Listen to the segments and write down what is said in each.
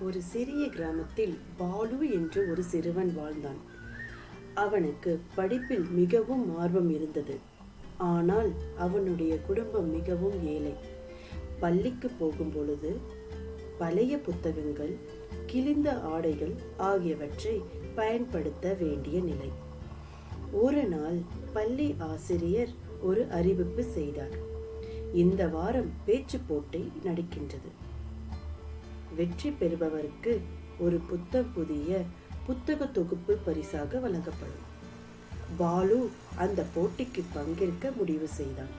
ஒரு சிறிய கிராமத்தில் பாலு என்று ஒரு சிறுவன் வாழ்ந்தான். அவனுக்கு படிப்பில் மிகவும் ஆர்வம் இருந்தது. ஆனால் அவனுடைய குடும்பம் மிகவும் ஏழை. பள்ளிக்கு போகும் பொழுது பழைய புத்தகங்கள், கிழிந்த ஆடைகள் ஆகியவற்றை பயன்படுத்த வேண்டிய நிலை. ஒரு நாள் பள்ளி ஆசிரியர் ஒரு அறிவிப்பு செய்தார். இந்த வாரம் பேச்சு போட்டி நடக்கின்றது. வெற்றி பெறுபவருக்கு ஒரு புதிய புத்தக தொகுப்பு பரிசாக வழங்கப்படும். பாலு அந்த போட்டிக்கு பங்கேற்க முடிவு செய்தான்.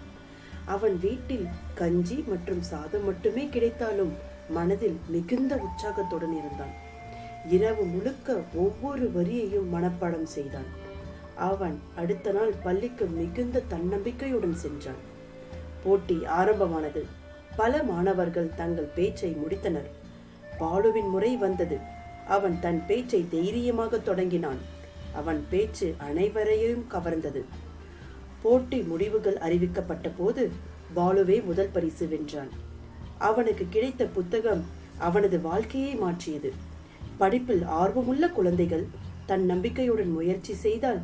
அவன் வீட்டில் கஞ்சி மற்றும் சாதம் மட்டுமே கிடைத்தாலும் மனதில் மிகுந்த உற்சாகத்துடன் இருந்தான். இரவு முழுக்க ஒவ்வொரு வரியையும் மனப்பாடம் செய்தான். அவன் அடுத்த நாள் பள்ளிக்கு மிகுந்த தன்னம்பிக்கையுடன் சென்றான். போட்டி ஆரம்பமானது. பல மாணவர்கள் தங்கள் பேச்சை முடித்தனர். பாலுவின் முறை வந்தது. அவன் தன் பேச்சை தைரியமாக தொடங்கினான். அவன் பேச்சு அனைவரையும் கவர்ந்தது. போட்டி முடிவுகள் அறிவிக்கப்பட்ட போது பாலுவே முதல் பரிசு வென்றான். அவனுக்கு கிடைத்த புத்தகம் அவனது வாழ்க்கையை மாற்றியது. படிப்பில் ஆர்வமுள்ள குழந்தைகள் தன் நம்பிக்கையுடன் முயற்சி செய்தால்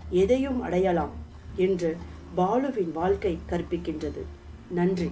எதையும் அடையலாம் என்று பாலுவின் வாழ்க்கை கற்பிக்கின்றது. நன்றி.